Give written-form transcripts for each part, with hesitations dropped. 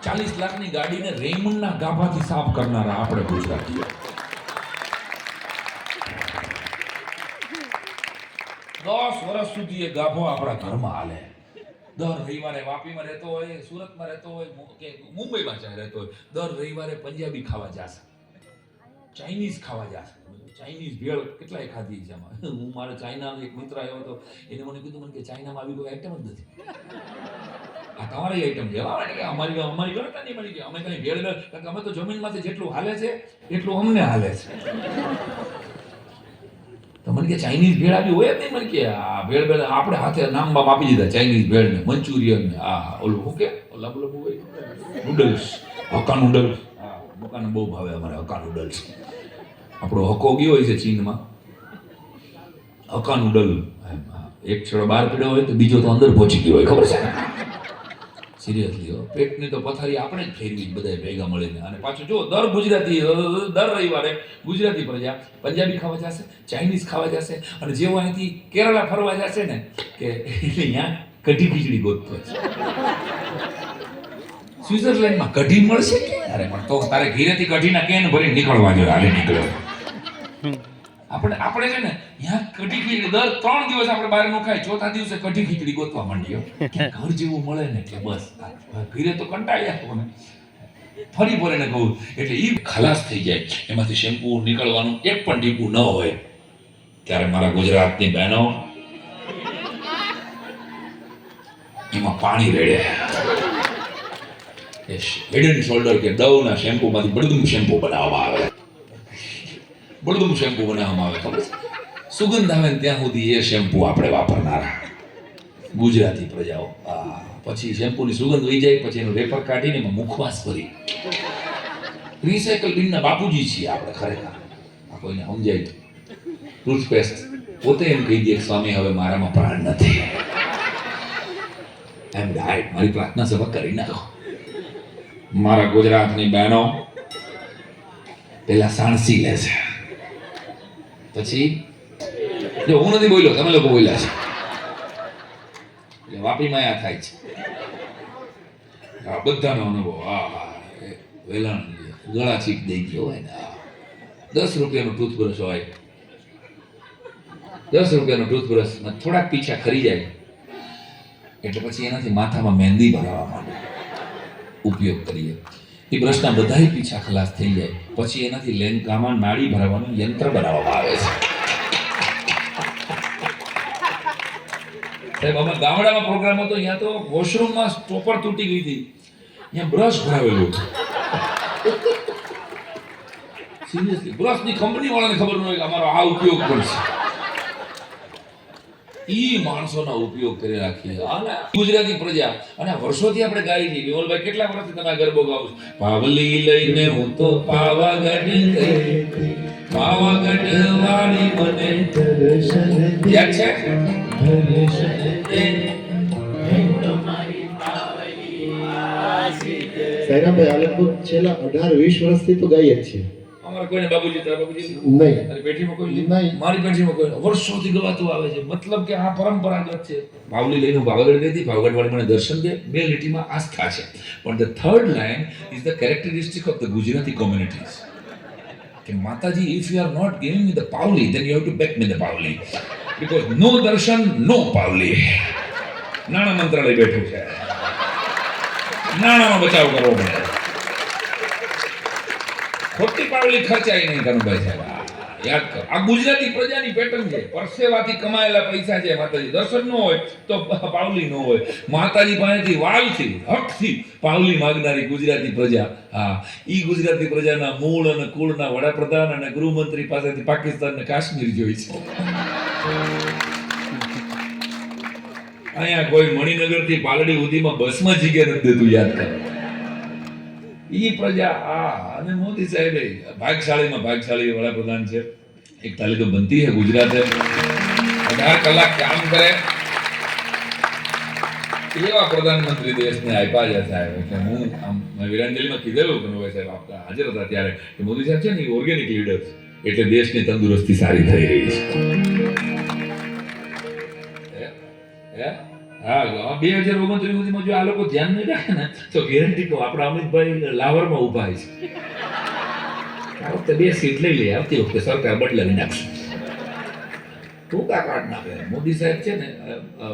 40 લાખની ગાડીને રેમંડના ગાભાથી સાફ કરનારા આપણે ગુજરાતીઓ. 10 વર્ષ સુધી એ ગાભો આપણા ઘરમાં હાલે. દર રવિવારે વાપીમાં રહેતો હોય, સુરતમાં રહેતો હોય કે મુંબઈમાં ચાહે રહેતો હોય, દર રવિવારે પંજાબી ખાવા જશે, ચાઇનીઝ ખાવા જશે. ચાઇનીઝ ભેળ કેટલાય ખાધી છે આમાં. હું મારે ચાઇનાનો એક મિત્ર આવ્યો હતો, એને મને કીધું મને કે ચાઇનામાં આવી કોઈ આઈટમ જ નથી. આ તમારી આઈટમ છે. અમારી ગણતા નહીં મળી ગઈ. અમે કઈ ભેળ કારણ કે અમે તો જમીનમાંથી જેટલું હાલે છે એટલું અમને હાલે છે. તો મને કે ચાઇનીઝ ભેળ આવી હોય જ નહીં. મને કે આ ભેળ આપણે હાથે નામ બાપ આપી દીધા, ચાઇનીઝ ભેળ ને મંચુરિયન ને આ ઓલું શું કે લબુ હોય નૂડલ્સ, હક્કા નૂડલ્સ. હા, દુકાને બહુ ભાવે અમારે હક્કા નૂડલ્સ. આપણો હક્કો ગયો હોય છે ચીનમાં, હક્કા નૂડલ એક છેડો બહાર પીડ્યો હોય તો બીજો તો અંદર પહોંચી ગયો હોય, ખબર છે? સિરિયસલી પેટની તો પથારી આપણે જ ફેરવી બધા ભેગા મળીને. અને પાછું જો દર રવિવારે ગુજરાતી પ્રજા પંજાબી ખાવા જશે, ચાઇનીઝ ખાવા જશે, અને જેવો અહીંથી કેરળા ફરવા જશે ને કે અહીંયા કઢી ખીચડી ગોતતો છે. સ્વિટ્ઝરલેન્ડમાં કઢી મળશે કે અરે પણ તો તારે ઘીરેથી કઢીના કેન ભરીને નીકળવા જોઈએ. હાલે નીકળ્યો આપણે છે ને ત્યાં કઢી ખીચડી દર 3 દિવસ આપણે બહાર નું ખાય, ચોથા દિવસે કઢી ખીચડી ગોતવા માંડ્યો. ઘર જેવું મળે ને એટલે બસ ઘીરે તો કંટાળ્યા મને ફરી ફરીને કહું એટલે એ ખલાસ થઈ જાય. એમાંથી શેમ્પુ નીકળવાનું એક પણ ટીપું ન હોય. ત્યારે મારા ગુજરાતની બહેનો એમાં પાણી રેડે. હેડ એન્ડ શોલ્ડર કે ડવના શેમ્પુમાંથી બળદુમ શેમ્પુ બનાવવામાં આવે. બળદુમ શેમ્પુ બનાવવામાં આવે, ખબર છે? સુગંધ આવે ને ત્યાં સુધી એ શેમ્પુ આપણે વાપરનારા ગુજરાતી પ્રજાઓ. પછી શેમ્પુની સુગંધ વહી જાય પછી એનું રેપર કાઢીને એમાં મુખવાસ કરી. રિસાયકલ બિનના બાપુજી છીએ આપણે ખરેખર. આ કોઈને સમજાય તો ટૂથપેસ્ટ પોતે એમ કહી દે સ્વામી હવે મારામાં પ્રાણ નથી, એમ ડાયટ મારી પ્રાર્થના સભા કરી નાખો. મારા ગુજરાતની બહેનો પેલા સાણસી લે છે, પછી જો હું નથી બોલ્યો, તમે લોકો બોલ્યા છે એટલે વાપીમાં આ થાય છે. આ બધાનો અનુભવ. વેલાણ ગળા છીક દઈ ગયો હોય ને, 10 રૂપિયાનું ટૂથબ્રશ હોય, 10 રૂપિયાનું ટૂથબ્રશ થોડાક પીછા ખરી જાય એટલે પછી એનાથી માથામાં મહેંદી ભરાવા માંડે. ઉપયોગ કરીએ એ બ્રશના બધાય પીછા ખલાસ થઈ જાય પછી એનાથી લેંકામાં નાડી ભરાવાનું યંત્ર બનાવવામાં આવે છે. સાહેબ અમે ગામડામાં પ્રોગ્રામ હતો, અહીંયા તો વોશરૂમમાં સ્ટોપર તૂટી ગઈ હતી, અહીંયા બ્રશ ભરાવેલું હતું. સિરિયસલી બ્રશની કંપની વાળાને ખબર ન હોય કે અમારો આ ઉપયોગ કરશે. ઈ માણસોના ઉપયોગ કરી રાખીએ. અને ગુજરાતી પ્રજા અને વર્ષોથી આપણે ગાઈ છીએ. વિમલભાઈ કેટલા વર્ષથી તમે ગરબો ગાઓ છો? પાવલી લઈને હું તો પાવાગઢ ગઈ, પાવાગઢ વાળી મને દર્શન યાદ છે? સાયરાભાઈ આલમપુર છેલ્લા 18-20 વર્ષથી તો ગાઈએ જ છીએ. અમારા કોઈને બાબુજી તારા બાબુજી નહીં, તારી પેઢીમાં કોઈ નહીં, મારી પેઢીમાં કોઈ વર્ષોથી ગવાતું આવે છે. મતલબ કે આ પરંપરાગત છે. પાવલી લઈને હું પાવાગઢ ગઈ હતી, પાવાગઢ વાળી મને દર્શન દે, 2 લીટીમાં આસ્થા છે. પણ the third line is the characteristic of the Gujarati communities કે માતાજી if you are not giving me the pavli then you have to back me the pavli, because no darshan no પાવલી. નાણાં મંત્રાલય બેઠું છે, નાણાંનો બચાવ કરવો પડે. ખોટી પાવલી ખર્ચાય નહીં કનુભાઈ સાહેબ, યાદ કર. આ ગુજરાતી પ્રજાની પેટર્ન છે. પરસેવાથી કમાયેલા પૈસા છે. માતાજી દર્શન ન હોય તો પાવલી ન હોય. માતાજી પાસેથી વાલથી હકથી પાવલી માંગનારી ગુજરાતી પ્રજા. હા, ઈ ગુજરાતી પ્રજાના મૂળ અને કુળના વડાપ્રધાન અને ગૃહમંત્રી પાસેથી પાકિસ્તાન ને કાશ્મીર જોઈ છે. અહીંયા કોઈ મણિનગર થી પાલડી સુધીમાં બસમાં જગ્યા નથી દેતું, યાદ કર. ઈ પ્રજા અને મોદી સાહેબ ભાગશાળીમાં ભાગશાળી વડાપ્રધાન છે. એક તાલીમ બનતી है ગુજરાત 18 કલાક કામ કરે એવા પ્રધાનમંત્રી દેશને આપ્યા છે સાહેબ. એટલે હું વિરાંજલીમાં કીધેલું કે સાહેબ આપતા હાજર હતા ત્યારે કે મોદી સાહેબ છે ને ઓર્ગેનિક લીડર છે એટલે દેશની તંદુરસ્તી સારી થઈ રહી છે. હા 2029 સુધીમાં જો આ લોકો ધ્યાન નહીં રાખે ને તો ગેરંટી કહું આપણા અમિતભાઈ લાહોરમાં ઊભા છે. આ વખતે 2 સીટ લઈ લે, આવતી વખતે સરકાર બદલાવી નાખશે. ટૂંકા કાઢ નાખે. મોદી સાહેબ છે ને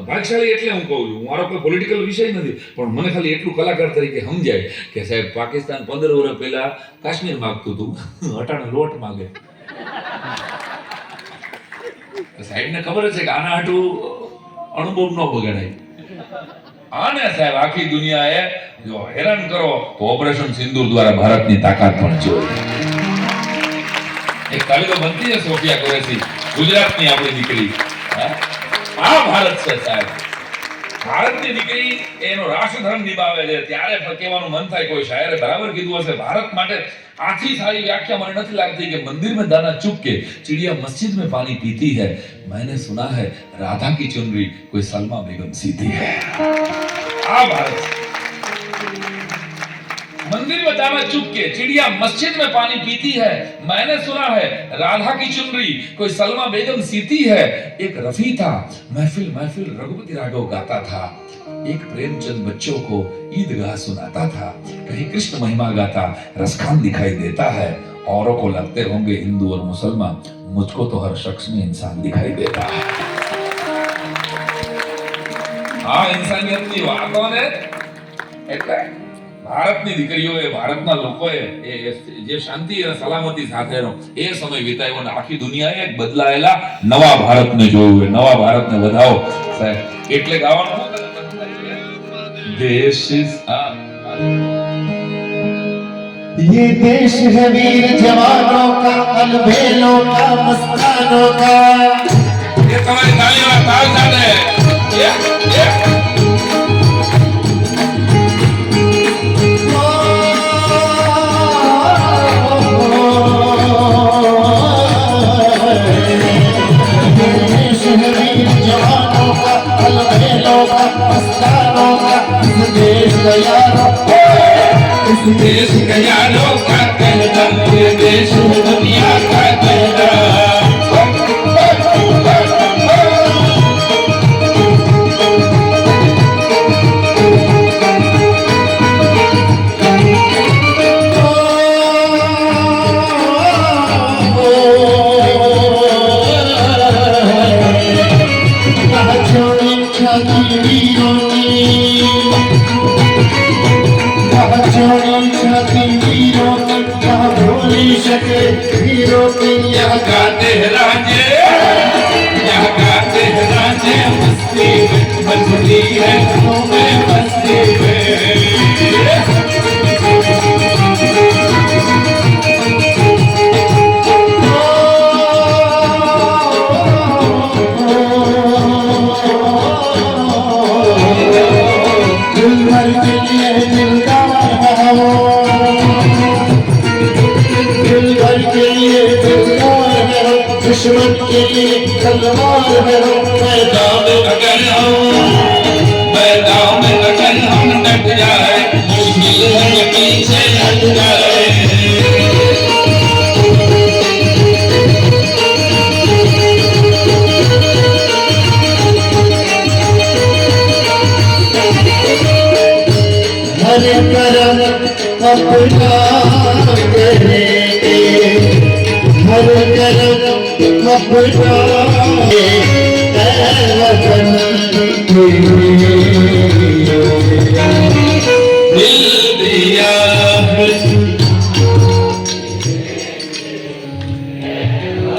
ભાગશાળી, એટલે હું કહું છું, મારો કોઈ પોલિટિકલ વિષય નથી, પણ મને ખાલી એટલું કલાકાર તરીકે સમજાય કે સાહેબ પાકિસ્તાન 15 વર્ષ પહેલા કાશ્મીર માંગતું હતું, અટાણે લોટ માંગે. સાહેબને ખબર છે કે આના હાટું અણુબોમ ન બગાડાય. આને સાહેબ આખી દુનિયાએ જો હેરાન કરો તો ઓપરેશન સિંદૂર દ્વારા ભારતની તાકાત પણ જોઈ. એક કાલે તો બનતી છે સોફિયા કુરેશી, ગુજરાતની આપણી દીકરી. આ ભારત છે સાહેબ, ભારતની દીકરી એનો રાષ્ટ્રધર્મ નિભાવે છે. ત્યારે કહેવાનું મન થાય કોઈ શાયરે બરાબર કીધું હશે, ભારત માટે આથી સારી વ્યાખ્યા મને નથી લાગતી કે મંदिर में दाना चुग के चिड़िया मस्जिद में पानी पीती है, मैंने सुना है राधा की चुनरी कोई सलमा बेगम सीती है. आ भारत मंदिर में दाना चुग के चिड़िया मस्जिद में पानी पीती है, मैंने सुना है राधा की चुनरी कोई सलमा बेगम सीती है. एक रफी था महफिल महफिल रघुपति राघव गाता था, एक प्रेमचंद बच्चों को ईदगाह सुनाता था, कहीं कृष्ण महिमा गाता रसखान दिखाई देता है. औरों को लगते होंगे हिंदू और मुसलमान, मुझको तो हर शख्स में इंसान दिखाई देता है. આ ઇન્સાનિયતની વાતોને એટલે ભારતની દીકરીઓએ, ભારતના લોકોએ જે શાંતિ અને સલામતી સાથેનો એ સમય વિતાવ્યો અને આખી દુનિયાએ એક બદલાયેલા નવા ભારતને જોયું. નવા ભારતને વધાવો સાહેબ. એટલે ગાવાનું देश ये देश है वीर जवानों का, अलबेलों का, मस्तानों का. ये तुम्हारी तालियों का ताल साथ है. देश है वीर जवानों का, अलबेलों का, मस्तानों का. देश का यारों, इस देश का यारों का कहना, ये देश दुनिया का कहना. हीरो की यहाँ गाते हैं राजे, यहाँ गाते हैं राजे, मस्ती में मछली है तुम्हें मस्ती में. दिल भर के लिए दिलदार है वो, दिल भर के लिए दिलदार है वो, दुश्मन के लिए तलवार है वो. मैदान में अगर हम डट जाए, मुश्किल है कि पीछे हट जाए. हर करम अपना करेंगे, हर करम अपना वतन दिल दिया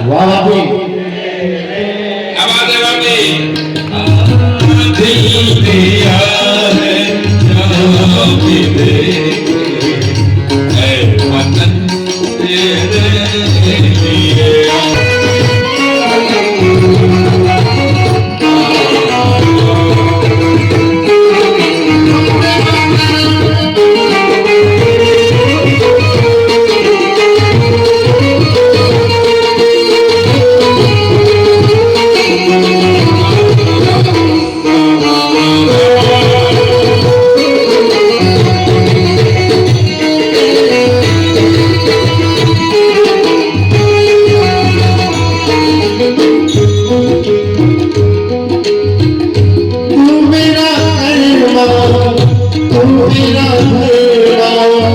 वाह भी आवाज है दिल दिया है जान भी दे.